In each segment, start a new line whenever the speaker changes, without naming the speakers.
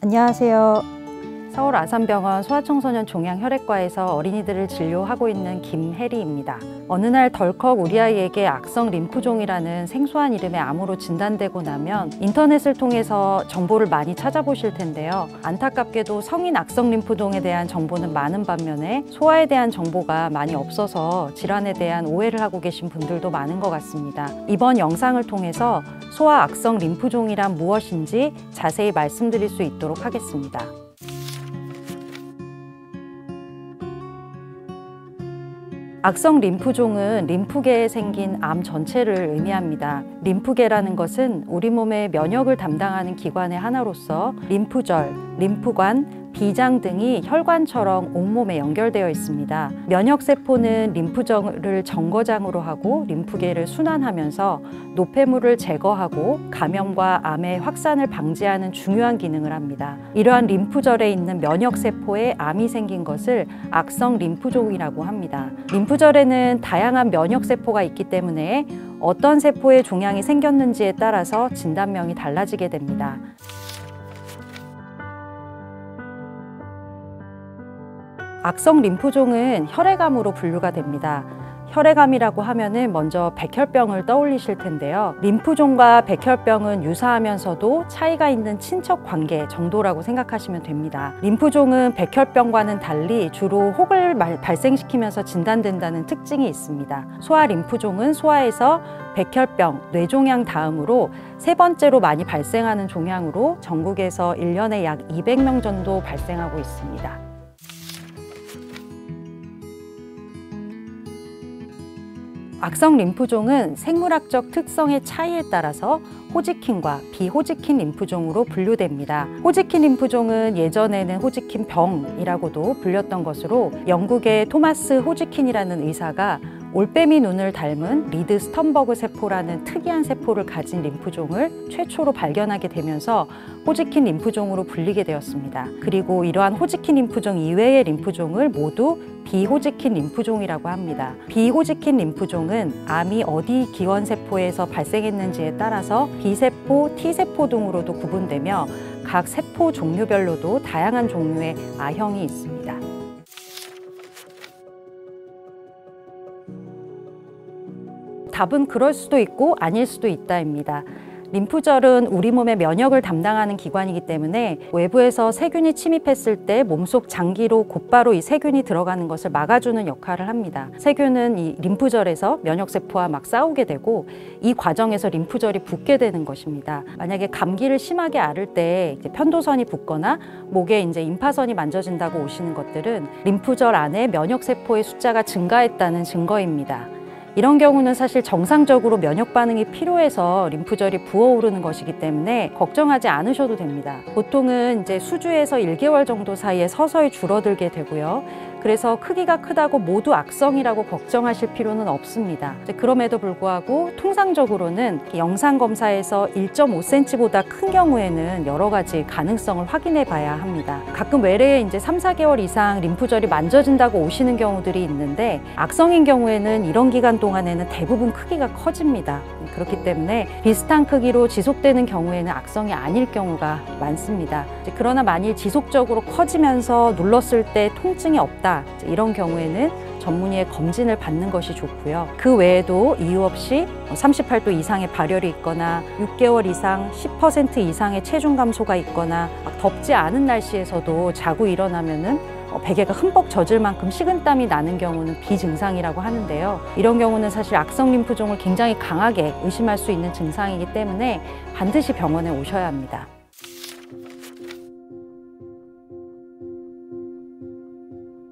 안녕하세요. 서울 아산병원 소아청소년 종양혈액과에서 어린이들을 진료하고 있는 김혜리입니다. 어느 날 덜컥 우리 아이에게 악성 림프종이라는 생소한 이름의 암으로 진단되고 나면 인터넷을 통해서 정보를 많이 찾아보실 텐데요. 안타깝게도 성인 악성 림프종에 대한 정보는 많은 반면에 소아에 대한 정보가 많이 없어서 질환에 대한 오해를 하고 계신 분들도 많은 것 같습니다. 이번 영상을 통해서 소아 악성 림프종이란 무엇인지 자세히 말씀드릴 수 있도록 하겠습니다. 악성 림프종은 림프계에 생긴 암 전체를 의미합니다. 림프계라는 것은 우리 몸의 면역을 담당하는 기관의 하나로서 림프절, 림프관, 비장 등이 혈관처럼 온몸에 연결되어 있습니다. 면역세포는 림프절을 정거장으로 하고 림프계를 순환하면서 노폐물을 제거하고 감염과 암의 확산을 방지하는 중요한 기능을 합니다. 이러한 림프절에 있는 면역세포에 암이 생긴 것을 악성 림프종이라고 합니다. 림프절에는 다양한 면역세포가 있기 때문에 어떤 세포의 종양이 생겼는지에 따라서 진단명이 달라지게 됩니다. 악성 림프종은 혈액암으로 분류가 됩니다. 혈액암이라고 하면은 먼저 백혈병을 떠올리실 텐데요. 림프종과 백혈병은 유사하면서도 차이가 있는 친척 관계 정도라고 생각하시면 됩니다. 림프종은 백혈병과는 달리 주로 혹을 발생시키면서 진단된다는 특징이 있습니다. 소아 림프종은 소아에서 백혈병, 뇌종양 다음으로 세 번째로 많이 발생하는 종양으로 전국에서 1년에 약 200명 정도 발생하고 있습니다. 악성 림프종은 생물학적 특성의 차이에 따라서 호지킨과 비호지킨 림프종으로 분류됩니다. 호지킨 림프종은 예전에는 호지킨 병이라고도 불렸던 것으로 영국의 토마스 호지킨이라는 의사가 올빼미 눈을 닮은 리드 스턴버그 세포라는 특이한 세포를 가진 림프종을 최초로 발견하게 되면서 호지킨 림프종으로 불리게 되었습니다. 그리고 이러한 호지킨 림프종 이외의 림프종을 모두 비호지킨 림프종이라고 합니다. 비호지킨 림프종은 암이 어디 기원세포에서 발생했는지에 따라서 B세포, T세포 등으로도 구분되며 각 세포 종류별로도 다양한 종류의 아형이 있습니다. 답은 그럴 수도 있고 아닐 수도 있다입니다. 림프절은 우리 몸의 면역을 담당하는 기관이기 때문에 외부에서 세균이 침입했을 때 몸속 장기로 곧바로 이 세균이 들어가는 것을 막아주는 역할을 합니다. 세균은 이 림프절에서 면역세포와 막 싸우게 되고 이 과정에서 림프절이 붓게 되는 것입니다. 만약에 감기를 심하게 앓을 때 편도선이 붓거나 목에 임파선이 만져진다고 오시는 것들은 림프절 안에 면역세포의 숫자가 증가했다는 증거입니다. 이런 경우는 사실 정상적으로 면역 반응이 필요해서 림프절이 부어오르는 것이기 때문에 걱정하지 않으셔도 됩니다. 보통은 수주에서 1개월 정도 사이에 서서히 줄어들게 되고요. 그래서 크기가 크다고 모두 악성이라고 걱정하실 필요는 없습니다. 그럼에도 불구하고 통상적으로는 영상 검사에서 1.5cm보다 큰 경우에는 여러 가지 가능성을 확인해 봐야 합니다. 가끔 외래에 3, 4개월 이상 림프절이 만져진다고 오시는 경우들이 있는데 악성인 경우에는 이런 기간 동안에는 대부분 크기가 커집니다. 그렇기 때문에 비슷한 크기로 지속되는 경우에는 악성이 아닐 경우가 많습니다. 그러나 만일 지속적으로 커지면서 눌렀을 때 통증이 없다, 이런 경우에는 전문의의 검진을 받는 것이 좋고요. 그 외에도 이유 없이 38도 이상의 발열이 있거나 6개월 이상 10% 이상의 체중 감소가 있거나 덥지 않은 날씨에서도 자고 일어나면은 베개가 흠뻑 젖을 만큼 식은땀이 나는 경우는 비증상이라고 하는데요. 이런 경우는 사실 악성 림프종을 굉장히 강하게 의심할 수 있는 증상이기 때문에 반드시 병원에 오셔야 합니다.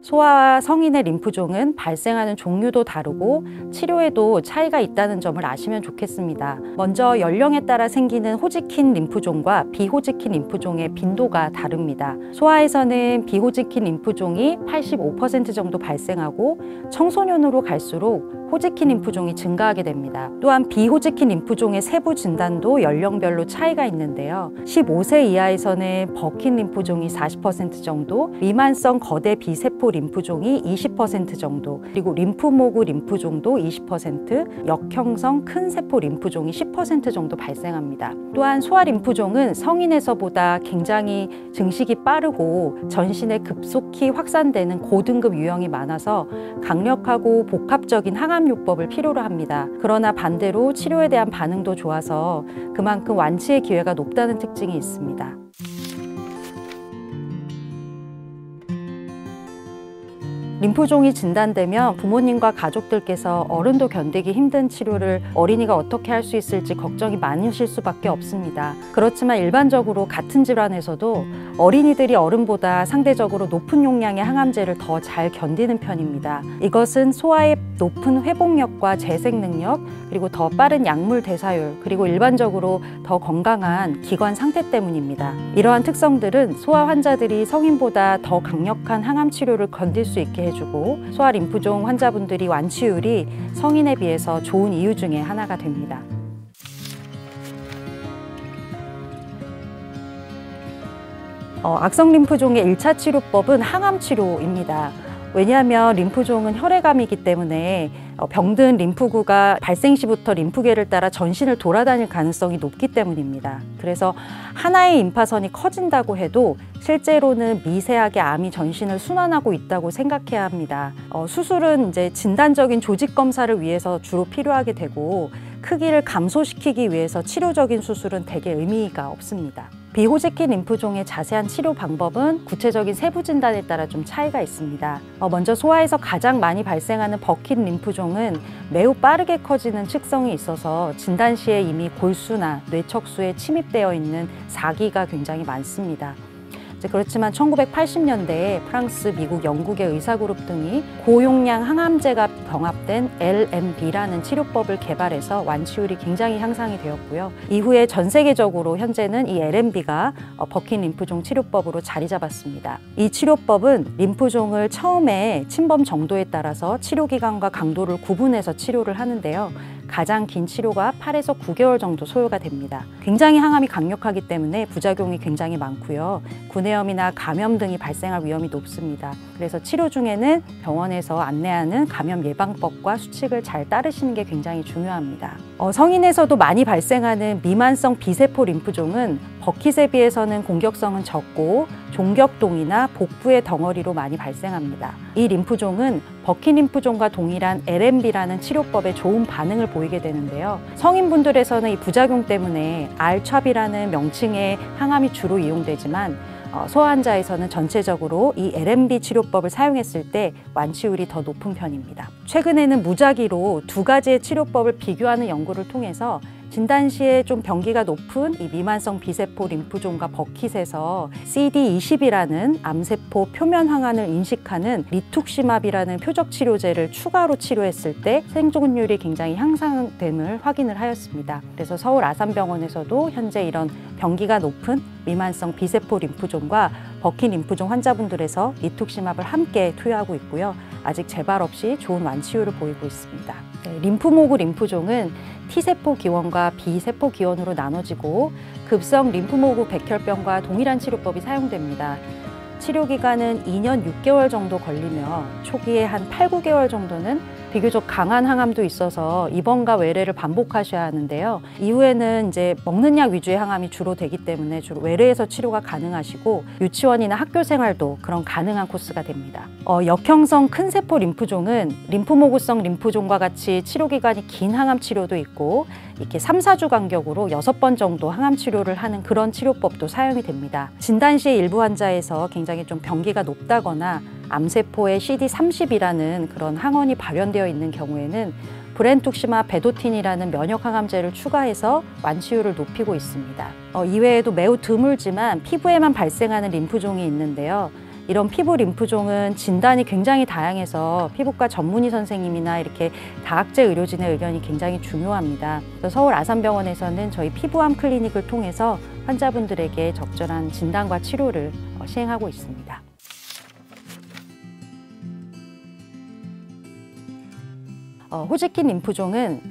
소아와 성인의 림프종은 발생하는 종류도 다르고 치료에도 차이가 있다는 점을 아시면 좋겠습니다. 먼저 연령에 따라 생기는 호지킨 림프종과 비호지킨 림프종의 빈도가 다릅니다. 소아에서는 비호지킨 림프종이 85% 정도 발생하고 청소년으로 갈수록 호지킨 림프종이 증가하게 됩니다. 또한 비호지킨 림프종의 세부 진단도 연령별로 차이가 있는데요. 15세 이하에서는 버킨 림프종이 40% 정도, 미만성 거대 비세포 림프종이 20% 정도, 그리고 림프모구 림프종도 20%, 역형성 큰 세포 림프종이 10% 정도 발생합니다. 또한 소아 림프종은 성인에서보다 굉장히 증식이 빠르고 전신에 급속히 확산되는 고등급 유형이 많아서 강력하고 복합적인 항암요법을 필요로 합니다. 그러나 반대로 치료에 대한 반응도 좋아서 그만큼 완치의 기회가 높다는 특징이 있습니다. 림프종이 진단되면 부모님과 가족들께서 어른도 견디기 힘든 치료를 어린이가 어떻게 할 수 있을지 걱정이 많으실 수밖에 없습니다. 그렇지만 일반적으로 같은 질환에서도 어린이들이 어른보다 상대적으로 높은 용량의 항암제를 더 잘 견디는 편입니다. 이것은 소아의 높은 회복력과 재생 능력, 그리고 더 빠른 약물 대사율, 그리고 일반적으로 더 건강한 기관 상태 때문입니다. 이러한 특성들은 소아 환자들이 성인보다 더 강력한 항암 치료를 견딜 수 있게 해주고 소아 림프종 환자분들이 완치율이 성인에 비해서 좋은 이유 중에 하나가 됩니다. 악성 림프종의 1차 치료법은 항암 치료입니다. 왜냐하면 림프종은 혈액암이기 때문에 병든 림프구가 발생 시부터 림프계를 따라 전신을 돌아다닐 가능성이 높기 때문입니다. 그래서 하나의 임파선이 커진다고 해도 실제로는 미세하게 암이 전신을 순환하고 있다고 생각해야 합니다. 수술은 이제 진단적인 조직 검사를 위해서 주로 필요하게 되고 크기를 감소시키기 위해서 치료적인 수술은 대개 의미가 없습니다. 비호지킨 림프종의 자세한 치료 방법은 구체적인 세부 진단에 따라 좀 차이가 있습니다. 먼저 소아에서 가장 많이 발생하는 버킨 림프종은 매우 빠르게 커지는 특성이 있어서 진단 시에 이미 골수나 뇌척수에 침입되어 있는 사기가 굉장히 많습니다. 그렇지만 1980년대에 프랑스, 미국, 영국의 의사그룹 등이 고용량 항암제가 병합된 LMB라는 치료법을 개발해서 완치율이 굉장히 향상이 되었고요. 이후에 전 세계적으로 현재는 이 LMB가 버킨 림프종 치료법으로 자리 잡았습니다. 이 치료법은 림프종을 처음에 침범 정도에 따라서 치료 기간과 강도를 구분해서 치료를 하는데요. 가장 긴 치료가 8에서 9개월 정도 소요가 됩니다. 굉장히 항암이 강력하기 때문에 부작용이 굉장히 많고요. 구내염이나 감염 등이 발생할 위험이 높습니다. 그래서 치료 중에는 병원에서 안내하는 감염 예방법과 수칙을 잘 따르시는 게 굉장히 중요합니다. 성인에서도 많이 발생하는 미만성 비세포 림프종은 버킷에 비해서는 공격성은 적고 종격동이나 복부의 덩어리로 많이 발생합니다. 이 림프종은 버킨 림프종과 동일한 LMB라는 치료법에 좋은 반응을 보이게 되는데요. 성인분들에서는 이 부작용 때문에 R-CHOP이라는 명칭의 항암이 주로 이용되지만 소아 환자에서는 전체적으로 이 LMB 치료법을 사용했을 때 완치율이 더 높은 편입니다. 최근에는 무작위로 두 가지의 치료법을 비교하는 연구를 통해서 진단 시에 좀 병기가 높은 이 미만성 비세포 림프종과 버킷에서 CD20이라는 암세포 표면 항암을 인식하는 리툭시맙이라는 표적 치료제를 추가로 치료했을 때 생존율이 굉장히 향상됨을 확인을 하였습니다. 그래서 서울 아산병원에서도 현재 이런 병기가 높은 미만성 비세포 림프종과 버킷 림프종 환자분들에서 리툭시맙을 함께 투여하고 있고요. 아직 재발 없이 좋은 완치율을 보이고 있습니다. 림프모구 림프종은 T세포 기원과 B세포 기원으로 나눠지고 급성 림프모구 백혈병과 동일한 치료법이 사용됩니다. 치료 기간은 2년 6개월 정도 걸리며 초기에 한 8, 9개월 정도는 비교적 강한 항암도 있어서 입원과 외래를 반복하셔야 하는데요. 이후에는 이제 먹는 약 위주의 항암이 주로 되기 때문에 주로 외래에서 치료가 가능하시고 유치원이나 학교 생활도 그런 가능한 코스가 됩니다. 역형성 큰 세포 림프종은 림프모구성 림프종과 같이 치료 기간이 긴 항암 치료도 있고 이렇게 3, 4주 간격으로 6번 정도 항암 치료를 하는 그런 치료법도 사용이 됩니다. 진단 시에 일부 환자에서 굉장히 좀 병기가 높다거나 암세포에 CD30이라는 그런 항원이 발현되어 있는 경우에는 브렌투시마 베도틴이라는 면역 항암제를 추가해서 완치율을 높이고 있습니다. 이외에도 매우 드물지만 피부에만 발생하는 림프종이 있는데요. 이런 피부 림프종은 진단이 굉장히 다양해서 피부과 전문의 선생님이나 이렇게 다학제 의료진의 의견이 굉장히 중요합니다. 서울 아산병원에서는 저희 피부암 클리닉을 통해서 환자분들에게 적절한 진단과 치료를 시행하고 있습니다. 호지킨 림프종은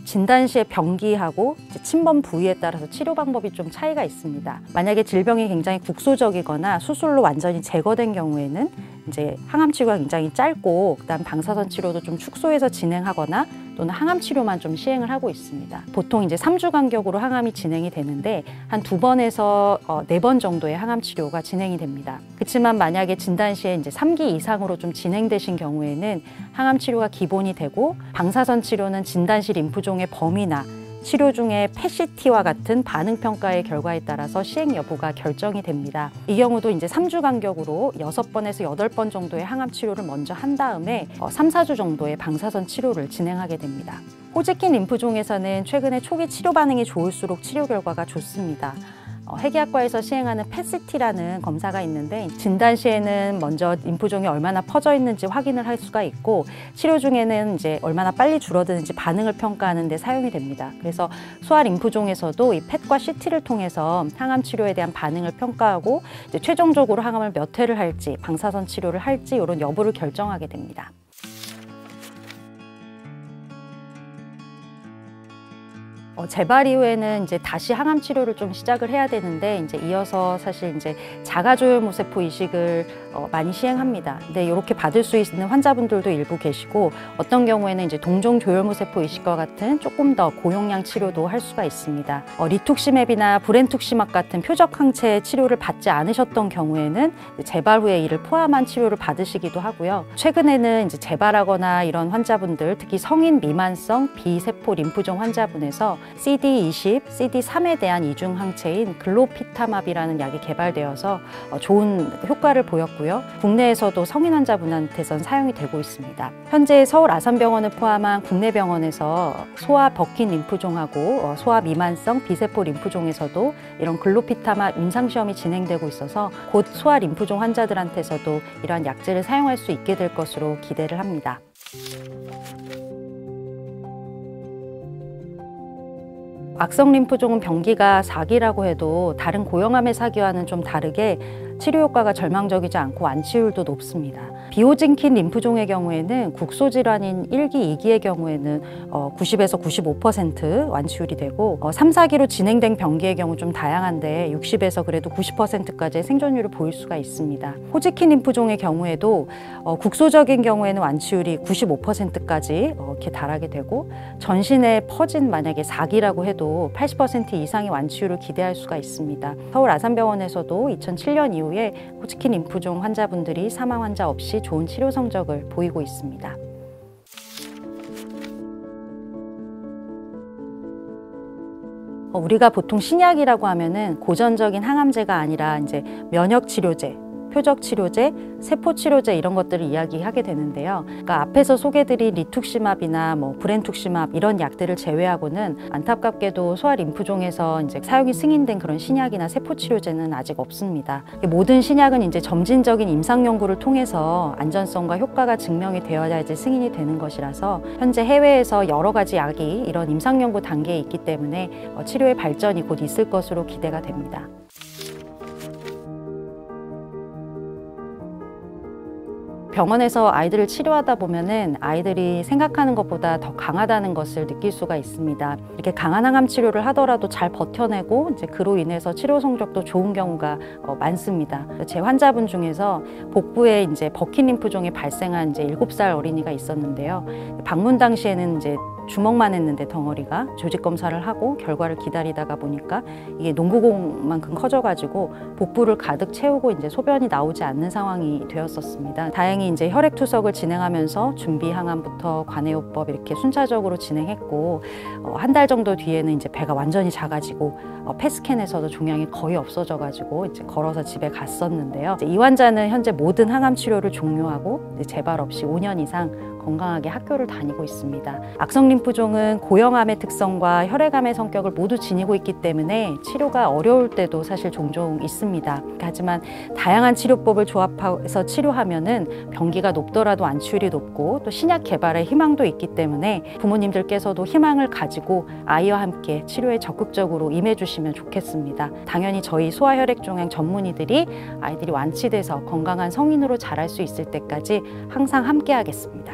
진단 시의 병기하고 침범 부위에 따라서 치료 방법이 좀 차이가 있습니다. 만약에 질병이 굉장히 국소적이거나 수술로 완전히 제거된 경우에는 이제 항암 치료가 굉장히 짧고 그다음 방사선 치료도 좀 축소해서 진행하거나 또는 항암 치료만 좀 시행을 하고 있습니다. 보통 이제 3주 간격으로 항암이 진행이 되는데 한 2번에서 4번 정도의 항암 치료가 진행이 됩니다. 그렇지만 만약에 진단 시에 이제 3기 이상으로 좀 진행되신 경우에는 항암 치료가 기본이 되고 방사선 치료는 진단 시 림프종의 범위나 치료 중에 PET-CT와 같은 반응 평가의 결과에 따라서 시행 여부가 결정이 됩니다. 이 경우도 이제 3주 간격으로 6번에서 8번 정도의 항암 치료를 먼저 한 다음에 3, 4주 정도의 방사선 치료를 진행하게 됩니다. 호지킨 림프종에서는 최근에 초기 치료 반응이 좋을수록 치료 결과가 좋습니다. 해기학과에서 시행하는 PET-CT라는 검사가 있는데 진단 시에는 먼저 림프종이 얼마나 퍼져 있는지 확인을 할 수가 있고 치료 중에는 이제 얼마나 빨리 줄어드는지 반응을 평가하는 데 사용이 됩니다. 그래서 소아 림프종에서도 이 PET과 CT를 통해서 항암 치료에 대한 반응을 평가하고 이제 최종적으로 항암을 몇 회를 할지 방사선 치료를 할지 이런 여부를 결정하게 됩니다. 재발 이후에는 이제 다시 항암 치료를 좀 시작을 해야 되는데 이제 이어서 사실 이제 자가조혈모세포 이식을 많이 시행합니다. 근데 이렇게 받을 수 있는 환자분들도 일부 계시고 어떤 경우에는 이제 동종조혈모세포 이식과 같은 조금 더 고용량 치료도 할 수가 있습니다. 리투시맵이나 브렌투시막 같은 표적 항체 치료를 받지 않으셨던 경우에는 재발 후에 이를 포함한 치료를 받으시기도 하고요. 최근에는 이제 재발하거나 이런 환자분들, 특히 성인 미만성 비세포 림프종 환자분에서 CD20, CD3에 대한 이중 항체인 글로피타맙이라는 약이 개발되어서 좋은 효과를 보였고요. 국내에서도 성인 환자분한테선 사용이 되고 있습니다. 현재 서울 아산병원을 포함한 국내 병원에서 소아 버킨 림프종하고 소아 미만성 비세포 림프종에서도 이런 글로피타맙 임상시험이 진행되고 있어서 곧 소아 림프종 환자들한테서도 이러한 약제를 사용할 수 있게 될 것으로 기대를 합니다. 악성 림프종은 병기가 4기라고 해도 다른 고형암의 사기와는 좀 다르게 치료 효과가 절망적이지 않고 완치율도 높습니다. 비호진킨 림프종의 경우에는 국소질환인 1기, 2기의 경우에는 90에서 95% 완치율이 되고 3, 4기로 진행된 병기의 경우 좀 다양한데 60에서 그래도 90%까지의 생존율을 보일 수가 있습니다. 호지킨 림프종의 경우에도 국소적인 경우에는 완치율이 95%까지 이렇게 달하게 되고 전신에 퍼진 만약에 4기라고 해도 80% 이상의 완치율을 기대할 수가 있습니다. 서울 아산병원에서도 2007년 이후에 호지킨 림프종 환자분들이 사망 환자 없이 좋은 치료 성적을 보이고 있습니다. 우리가 보통 신약이라고 하면은 고전적인 항암제가 아니라 이제 면역 치료제, 표적 치료제, 세포 치료제 이런 것들을 이야기하게 되는데요. 그러니까 앞에서 소개드린 리투시맙이나 브렌투시맙 이런 약들을 제외하고는 안타깝게도 소아 림프종에서 이제 사용이 승인된 그런 신약이나 세포 치료제는 아직 없습니다. 모든 신약은 이제 점진적인 임상 연구를 통해서 안전성과 효과가 증명이 되어야지 승인이 되는 것이라서 현재 해외에서 여러 가지 약이 이런 임상 연구 단계에 있기 때문에 치료의 발전이 곧 있을 것으로 기대가 됩니다. 병원에서 아이들을 치료하다 보면은 아이들이 생각하는 것보다 더 강하다는 것을 느낄 수가 있습니다. 이렇게 강한 항암 치료를 하더라도 잘 버텨내고 이제 그로 인해서 치료 성적도 좋은 경우가 많습니다. 제 환자분 중에서 복부에 이제 버킨 림프종이 발생한 이제 7살 어린이가 있었는데요. 방문 당시에는 이제 주먹만 했는데 덩어리가 조직 검사를 하고 결과를 기다리다가 보니까 이게 농구공만큼 커져가지고 복부를 가득 채우고 이제 소변이 나오지 않는 상황이 되었었습니다. 다행히 이제 혈액 투석을 진행하면서 준비 항암부터 관해요법 이렇게 순차적으로 진행했고 한 달 정도 뒤에는 이제 배가 완전히 작아지고 펫스캔에서도 종양이 거의 없어져가지고 이제 걸어서 집에 갔었는데요. 이 환자는 현재 모든 항암 치료를 종료하고 재발 없이 5년 이상 건강하게 학교를 다니고 있습니다. 악성 림프종은 고형암의 특성과 혈액암의 성격을 모두 지니고 있기 때문에 치료가 어려울 때도 사실 종종 있습니다. 하지만 다양한 치료법을 조합해서 치료하면은 병기가 높더라도 완치율이 높고 또 신약 개발의 희망도 있기 때문에 부모님들께서도 희망을 가지고 아이와 함께 치료에 적극적으로 임해주시면 좋겠습니다. 당연히 저희 소아혈액종양 전문의들이 아이들이 완치돼서 건강한 성인으로 자랄 수 있을 때까지 항상 함께 하겠습니다.